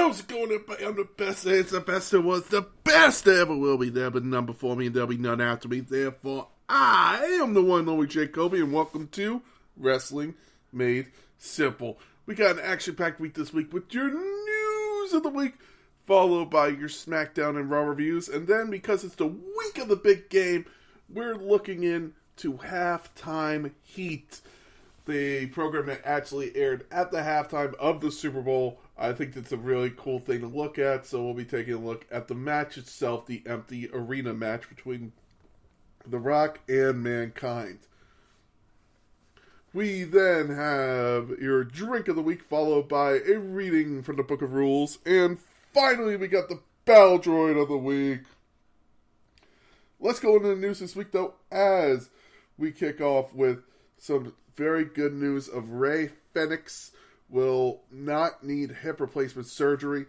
How's it going, everybody? I'm the best. It's the best there was, the best there ever will be. There'll be none before me, and there'll be none after me. Therefore, I am the one and only Jake Kobe, and welcome to Wrestling Made Simple. We got an action-packed week this week with your news of the week, followed by your SmackDown and Raw reviews, and then because it's the week of the big game, we're looking into Haltime Heat, the program that actually aired at the halftime of the Super Bowl. I think that's a really cool thing to look at, so we'll be taking a look at the match itself, the empty arena match between The Rock and Mankind. We then have your drink of the week, followed by a reading from the Book of Rules, and finally we got the Battle Droid of the week. Let's go into the news this week, though, as we kick off with some very good news of Rey Fenix will not need hip replacement surgery.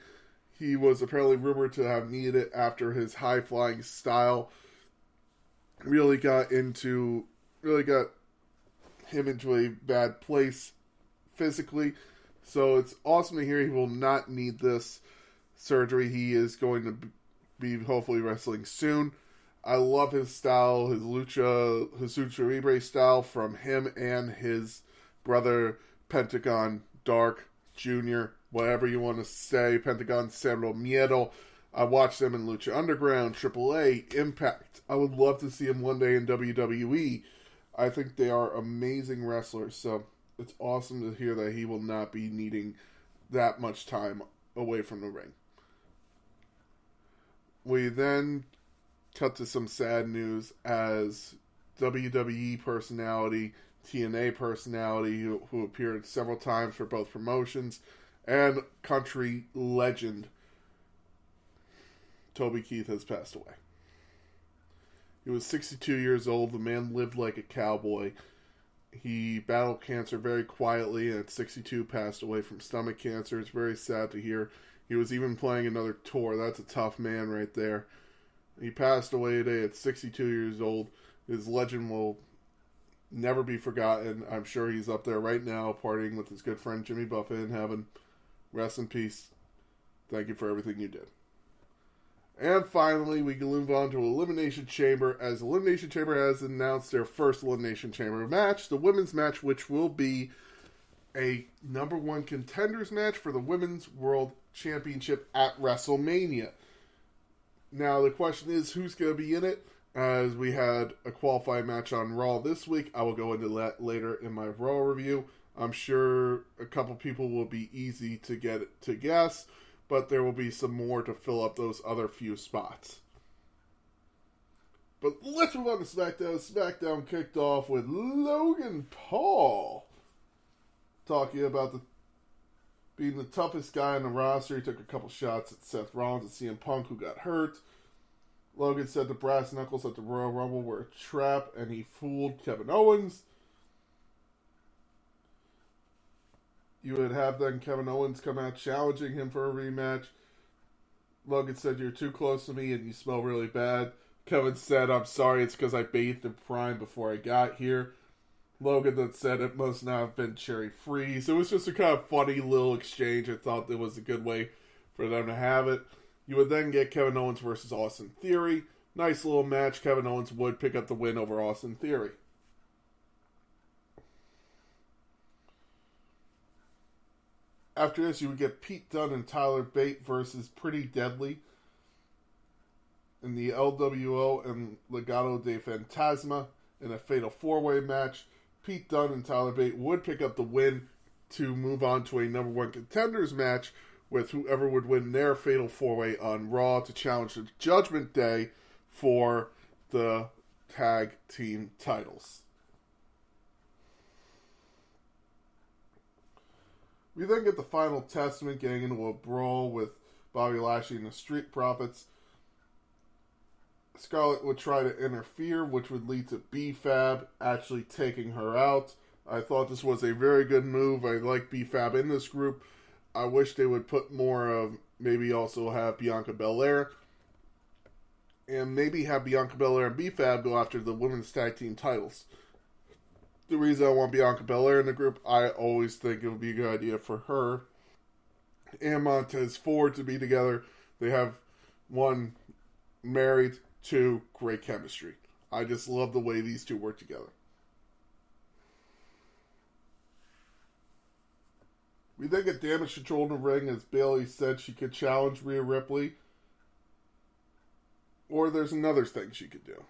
He was apparently rumored to have needed it after his high-flying style really got him into a bad place physically. So it's awesome to hear he will not need this surgery. He is going to be hopefully wrestling soon. I love his style, his lucha libre style from him and his brother Pentagon Dark Jr., whatever you want to say, Pentagon Cero Miedo. I watched them in Lucha Underground, AAA, Impact. I would love to see him one day in WWE. I think they are amazing wrestlers, so it's awesome to hear that he will not be needing that much time away from the ring. We then cut to some sad news as WWE personality, TNA personality, who appeared several times for both promotions, and country legend Toby Keith has passed away. He was 62 years old. The man lived like a cowboy. He battled cancer very quietly, and at 62 passed away from stomach cancer. It's very sad to hear. He was even playing another tour. That's a tough man right there. He passed away today at 62 years old. His legend will never be forgotten. I'm sure he's up there right now partying with his good friend Jimmy Buffett in heaven. Rest in peace. Thank you for everything you did. And finally, we can move on to Elimination Chamber, as Elimination Chamber has announced their first Elimination Chamber match, the women's match, which will be a number one contenders match for the Women's World Championship at WrestleMania. Now, the question is, who's going to be in it? As we had a qualifying match on Raw this week. I will go into that later in my Raw review. I'm sure a couple people will be easy to get to guess, but there will be some more to fill up those other few spots. But let's move on to SmackDown. SmackDown kicked off with Logan Paul talking about being the toughest guy on the roster. He took a couple shots at Seth Rollins and CM Punk, who got hurt. Logan said the brass knuckles at the Royal Rumble were a trap, and he fooled Kevin Owens. You would have then Kevin Owens come out challenging him for a rematch. Logan said, "You're too close to me and you smell really bad." Kevin said, "I'm sorry, it's because I bathed in Prime before I got here." Logan then said it must not have been cherry freeze. It was just a kind of funny little exchange. I thought it was a good way for them to have it. You would then get Kevin Owens versus Austin Theory. Nice little match. Kevin Owens would pick up the win over Austin Theory. After this, you would get Pete Dunne and Tyler Bate versus Pretty Deadly in the LWO and Legado de Fantasma in a fatal four-way match. Pete Dunne and Tyler Bate would pick up the win to move on to a number one contenders match with whoever would win their fatal four-way on Raw to challenge the Judgment Day for the tag team titles. We then get the Final Testament getting into a brawl with Bobby Lashley and the Street Profits. Scarlett would try to interfere, which would lead to B-Fab actually taking her out. I thought this was a very good move. I like B-Fab in this group. I wish they would put more of, maybe also have Bianca Belair. And maybe have Bianca Belair and B-Fab go after the women's tag team titles. The reason I want Bianca Belair in the group, I always think it would be a good idea for her and Montez Ford to be together. They have one, married, two, great chemistry. I just love the way these two work together. We then get damage control in the ring, as Bayley said she could challenge Rhea Ripley. Or there's another thing she could do.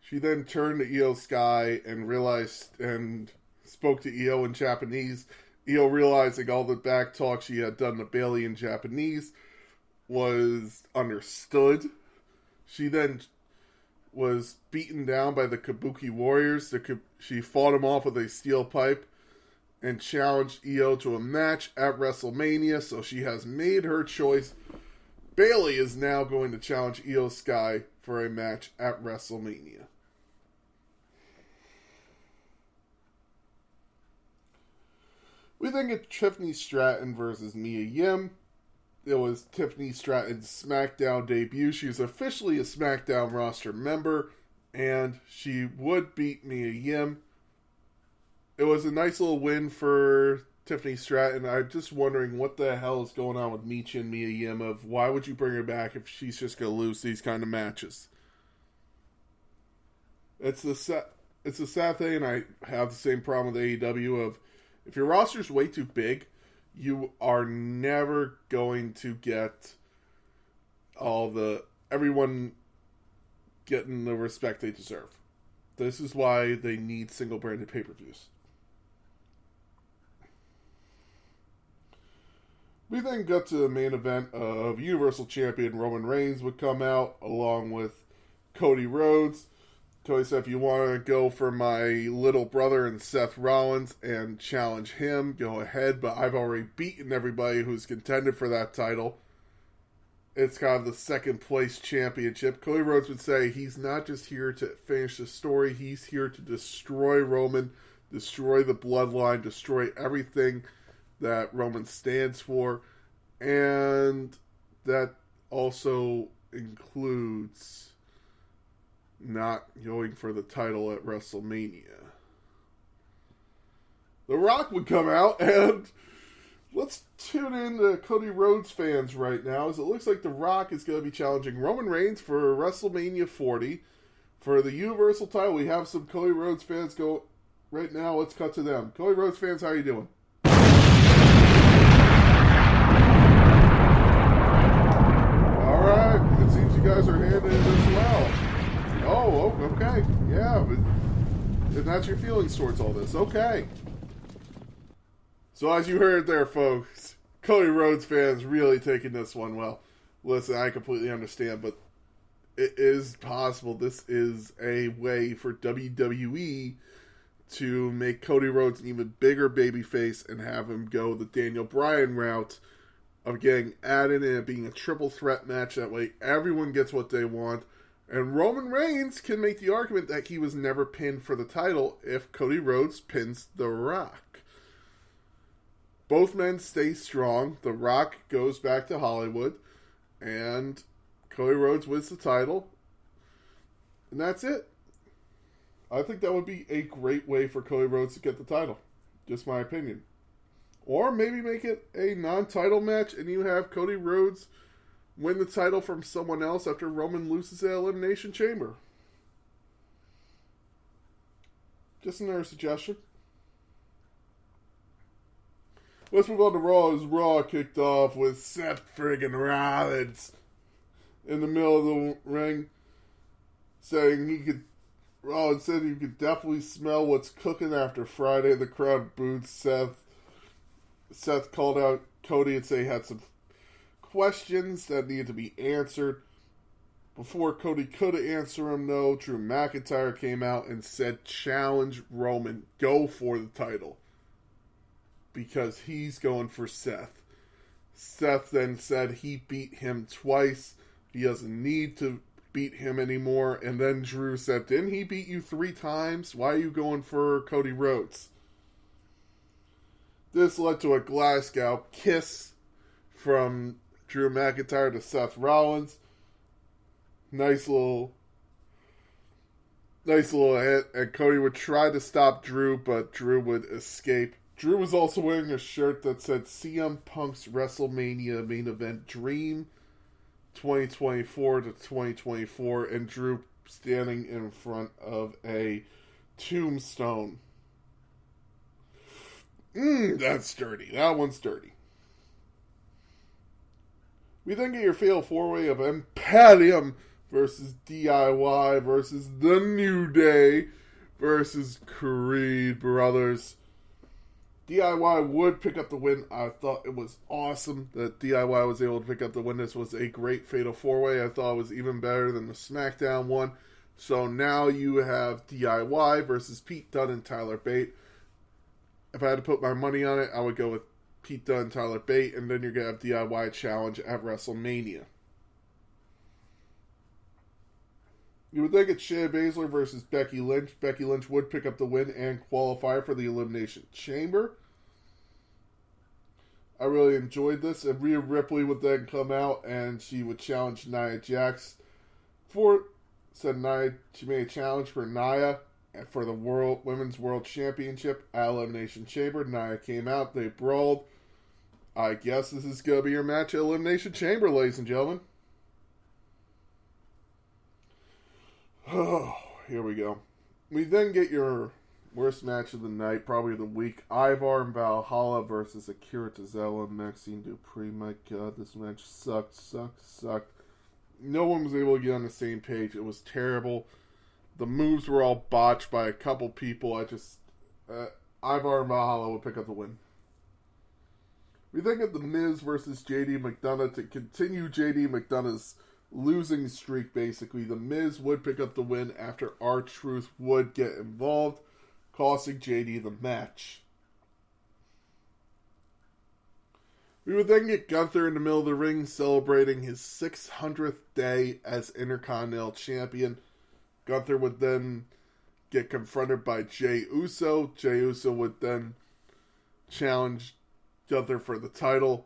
She then turned to Io Sky and realized and spoke to Io in Japanese. Io, realizing all the back talk she had done to Bayley in Japanese was understood. She then was beaten down by the Kabuki Warriors. She fought him off with a steel pipe and challenged Io to a match at WrestleMania, so she has made her choice. Bayley is now going to challenge Io Sky for a match at WrestleMania. We then get Tiffany Stratton versus Mia Yim. It was Tiffany Stratton's SmackDown debut. She is officially a SmackDown roster member, and she would beat Mia Yim. It was a nice little win for Tiffany Stratton. I'm just wondering what the hell is going on with Michi and Mia Yim. Of why would you bring her back if she's just going to lose these kind of matches? It's a sad thing, and I have the same problem with AEW of if your roster's way too big, you are never going to get everyone getting the respect they deserve. This is why they need single branded pay-per-views. We then got to the main event of Universal Champion Roman Reigns would come out along with Cody Rhodes. Cody said, if you want to go for my little brother and Seth Rollins and challenge him, go ahead. But I've already beaten everybody who's contended for that title. It's kind of the second place championship. Cody Rhodes would say he's not just here to finish the story. He's here to destroy Roman, destroy the bloodline, destroy everything that Roman stands for. And that also includes not going for the title at WrestleMania. The Rock would come out, and let's tune in to Cody Rhodes fans right now, as it looks like The Rock is going to be challenging Roman Reigns for WrestleMania 40 for the Universal title. We have some Cody Rhodes fans go right now. Let's cut to them. Cody Rhodes fans, how are you doing? All right, it seems you guys are handling it as well. Oh, okay. Yeah, but that's your feelings towards all this. Okay. So as you heard there, folks, Cody Rhodes fans really taking this one well. Listen, I completely understand, but it is possible this is a way for WWE to make Cody Rhodes an even bigger babyface and have him go the Daniel Bryan route of getting added in and being a triple threat match. That way everyone gets what they want. And Roman Reigns can make the argument that he was never pinned for the title if Cody Rhodes pins The Rock. Both men stay strong. The Rock goes back to Hollywood. And Cody Rhodes wins the title. And that's it. I think that would be a great way for Cody Rhodes to get the title. Just my opinion. Or maybe make it a non-title match and you have Cody Rhodes win the title from someone else after Roman loses at Elimination Chamber. Just another suggestion. Let's move on to Raw, as Raw kicked off with Seth friggin' Rollins in the middle of the ring, saying Rollins said he could definitely smell what's cooking after Friday. The crowd booed Seth. Seth called out Cody and said he had some questions that needed to be answered. Before Cody could answer him, though, Drew McIntyre came out and said, challenge Roman, go for the title. Because he's going for Seth. Seth then said he beat him twice. He doesn't need to beat him anymore. And then Drew said, didn't he beat you 3 times? Why are you going for Cody Rhodes? This led to a Glasgow kiss from Drew McIntyre to Seth Rollins. Nice little hit. And Cody would try to stop Drew, but Drew would escape. Drew was also wearing a shirt that said CM Punk's WrestleMania main event Dream 2024 to 2024, and Drew standing in front of a tombstone. That's dirty. That one's dirty. We then get your fatal four-way of Imperium versus DIY versus The New Day versus Creed Brothers. DIY would pick up the win. I thought it was awesome that DIY was able to pick up the win. This was a great fatal four-way. I thought it was even better than the SmackDown one. So now you have DIY versus Pete Dunne and Tyler Bate. If I had to put my money on it, I would go with Pete Dunne and Tyler Bate, and then you're going to have DIY challenge at WrestleMania. You would then get Shayna Baszler versus Becky Lynch. Becky Lynch would pick up the win and qualify for the Elimination Chamber. I really enjoyed this, and Rhea Ripley would then come out and she would challenge Nia Jax she made a challenge for Nia for the Women's World Championship at Elimination Chamber. Nia came out, they brawled. I guess this is going to be your match at Elimination Chamber, ladies and gentlemen. Oh, here we go. We then get your worst match of the night, probably the week. Ivar and Valhalla versus Akira Tozawa and Maxine Dupree. My God, this match sucked. No one was able to get on the same page. It was terrible. The moves were all botched by a couple people. Ivar and Valhalla would pick up the win. We then get The Miz versus JD McDonough to continue JD McDonough's losing streak, basically. The Miz would pick up the win after R-Truth would get involved, costing JD the match. We would then get Gunther in the middle of the ring celebrating his 600th day as Intercontinental Champion. Gunther would then get confronted by Jey Uso. Jey Uso would then challenge Gunther for the title.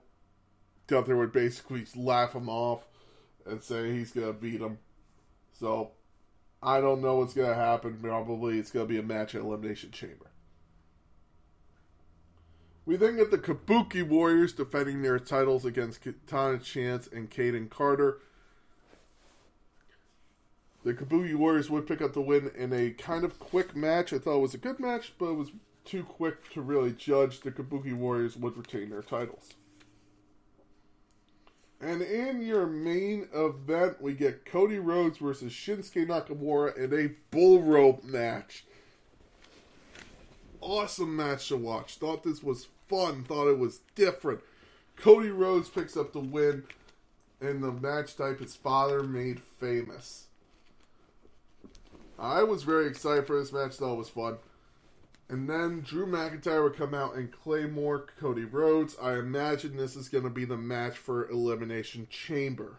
Gunther would basically laugh him off and say he's going to beat him. So, I don't know what's going to happen. Probably it's going to be a match at Elimination Chamber. We then get the Kabuki Warriors defending their titles against Katana Chance and Kaden Carter. The Kabuki Warriors would pick up the win in a kind of quick match. I thought it was a good match, but it was too quick to really judge. The Kabuki Warriors would retain their titles. And in your main event, we get Cody Rhodes versus Shinsuke Nakamura in a bull rope match. Awesome match to watch. Thought this was fun. Thought it was different. Cody Rhodes picks up the win in the match type his father made famous. I was very excited for this match. Thought it was fun. And then Drew McIntyre would come out and Claymore Cody Rhodes. I imagine this is going to be the match for Elimination Chamber.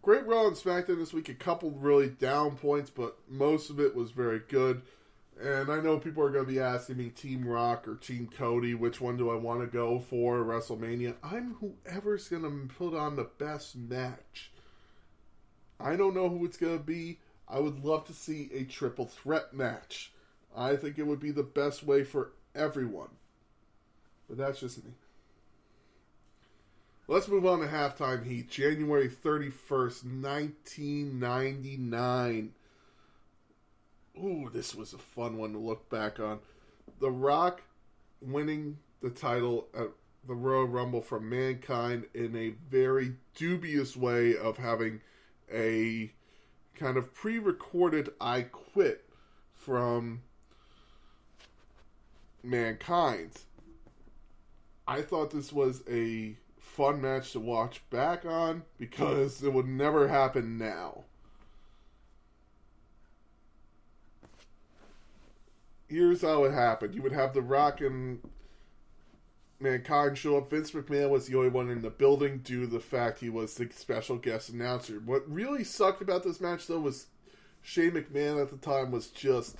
Great Raw and SmackDown this week. A couple really down points, but most of it was very good. And I know people are going to be asking me Team Rock or Team Cody. Which one do I want to go for WrestleMania? I'm whoever's going to put on the best match. I don't know who it's going to be. I would love to see a triple threat match. I think it would be the best way for everyone. But that's just me. Let's move on to Halftime Heat. January 31st, 1999. Ooh, this was a fun one to look back on. The Rock winning the title at the Royal Rumble from Mankind in a very dubious way of having a kind of pre-recorded I Quit from Mankind. I thought this was a fun match to watch back on because it would never happen now. Here's how it happened. You would have The Rock and Mankind show up. Vince McMahon was the only one in the building due to the fact he was the special guest announcer. What really sucked about this match, though, was Shane McMahon at the time was just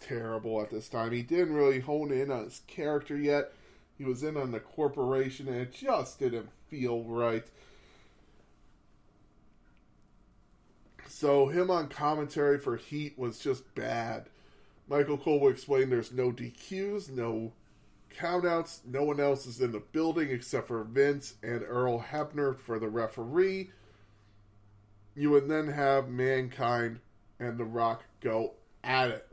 terrible at this time. He didn't really hone in on his character yet. He was in on the corporation, and it just didn't feel right. So him on commentary for Heat was just bad. Michael Cole will explain there's no DQs, no countouts, no one else is in the building except for Vince and Earl Hebner for the referee. You would then have Mankind and The Rock go at it.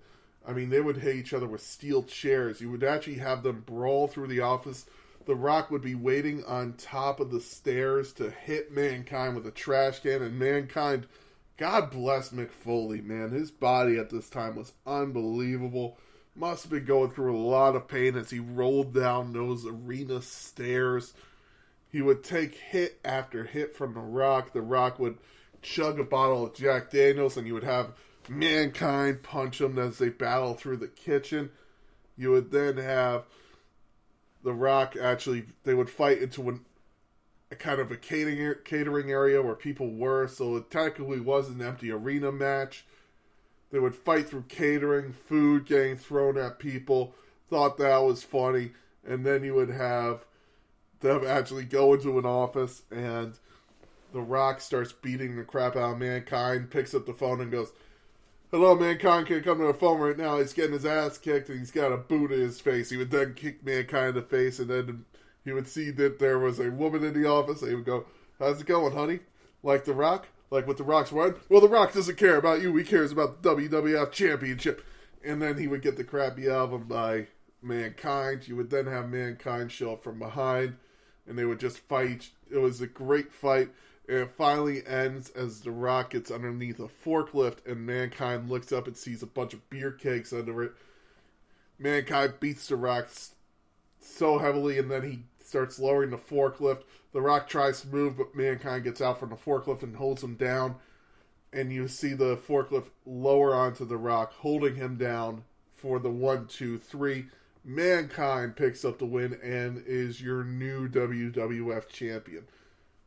I mean, they would hit each other with steel chairs. You would actually have them brawl through the office. The Rock would be waiting on top of the stairs to hit Mankind with a trash can, and Mankind, God bless Mick Foley, man. His body at this time was unbelievable. Must have been going through a lot of pain as he rolled down those arena stairs. He would take hit after hit from The Rock. The Rock would chug a bottle of Jack Daniels, and you would have Mankind punch him as they battle through the kitchen. You would then have The Rock they would fight into a kind of a catering area where people were, so it technically was an empty arena match. They would fight through catering, food getting thrown at people. Thought that was funny. And then you would have them actually go into an office, and The Rock starts beating the crap out of Mankind, picks up the phone and goes, "Hello, Mankind, can you come to the phone right now?" He's getting his ass kicked, and he's got a boot in his face. He would then kick Mankind in the face, and then he would see that there was a woman in the office, and he would go, "How's it going, honey? Like The Rock? Like what The Rock's word? Well, The Rock doesn't care about you. He cares about the WWF Championship." And then he would get the crap beat out of him by Mankind. You would then have Mankind show up from behind, and they would just fight. It was a great fight. And it finally ends as The Rock gets underneath a forklift, and Mankind looks up and sees a bunch of beer kegs under it. Mankind beats The Rock so heavily, and then he starts lowering the forklift. The Rock tries to move, but Mankind gets out from the forklift and holds him down. And you see the forklift lower onto The Rock, holding him down for the 1, 2, 3. Mankind picks up the win and is your new WWF champion.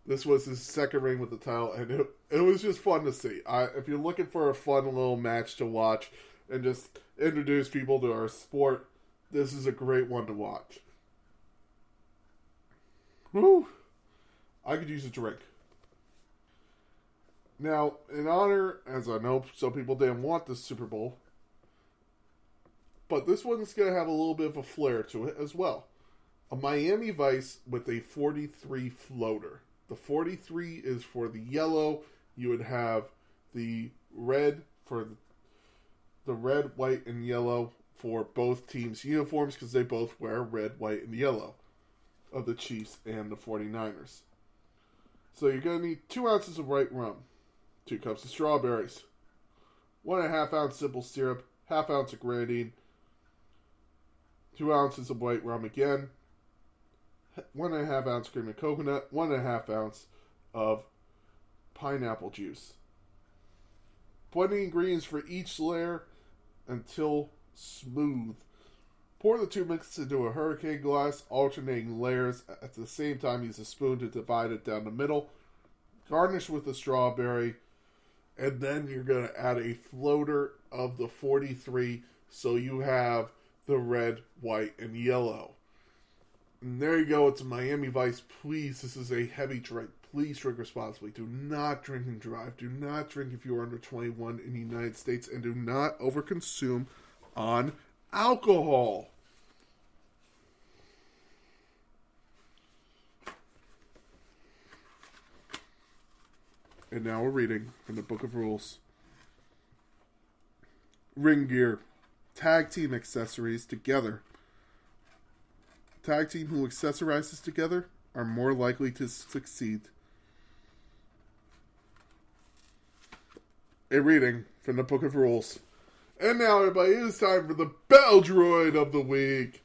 This was his second reign with the title, and it was just fun to see. If you're looking for a fun little match to watch and just introduce people to our sport, this is a great one to watch. Woo! I could use a drink. Now, in honor, as I know some people didn't want this Super Bowl, but this one's going to have a little bit of a flair to it as well. A Miami Vice with a 43 floater. The 43 is for the yellow. You would have the red for the red, white, and yellow for both teams' uniforms because they both wear red, white, and yellow of the Chiefs and the 49ers. So you're going to need 2 ounces of white rum, 2 cups of strawberries, 1.5 ounce simple syrup, 1/2 ounce of grenadine, 2 ounces of white rum again, 1.5 ounce cream of coconut, 1.5 ounce of pineapple juice. Blend the ingredients for each layer until smooth. Pour the 2 mixes into a hurricane glass, alternating layers. At the same time, use a spoon to divide it down the middle. Garnish with a strawberry. And then you're going to add a floater of the 43 so you have the red, white, and yellow. And there you go. It's a Miami Vice. Please, this is a heavy drink. Please drink responsibly. Do not drink and drive. Do not drink if you are under 21 in the United States. And do not overconsume on alcohol. And now we're reading from the Book of Rules. Ring gear. Tag team accessories together. Tag team who accessorizes together are more likely to succeed. A reading from the Book of Rules. And now, everybody, it is time for the Battle Droid of the Week.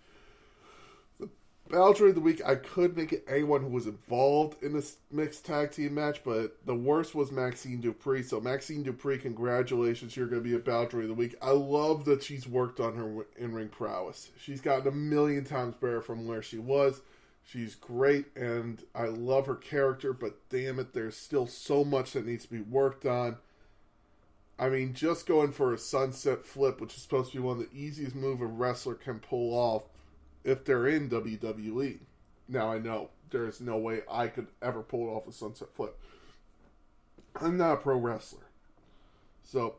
The Battle Droid of the Week, I could make it anyone who was involved in this mixed tag team match, but the worst was Maxine Dupree. So, Maxine Dupree, congratulations. You're going to be a Battle Droid of the Week. I love that she's worked on her in-ring prowess. She's gotten 1,000,000 times better from where she was. She's great, and I love her character, but damn it, there's still so much that needs to be worked on. I mean, just going for a sunset flip, which is supposed to be one of the easiest moves a wrestler can pull off if they're in WWE. Now, I know there is no way I could ever pull off a sunset flip. I'm not a pro wrestler. So,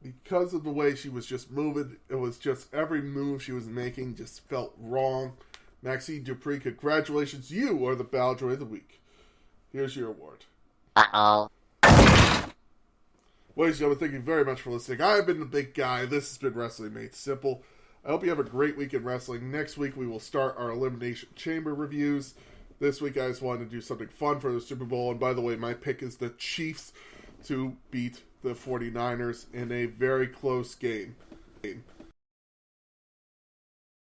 because of the way she was just moving, it was just every move she was making just felt wrong. Maxine Dupree, congratulations. You are the Battle Droid of the Week. Here's your award. Uh-oh. Ladies and gentlemen, thank you very much for listening. I've been the Big Guy. This has been Wrestling Made Simple. I hope you have a great week in wrestling. Next week, we will start our Elimination Chamber reviews. This week, I just wanted to do something fun for the Super Bowl. And by the way, my pick is the Chiefs to beat the 49ers in a very close game.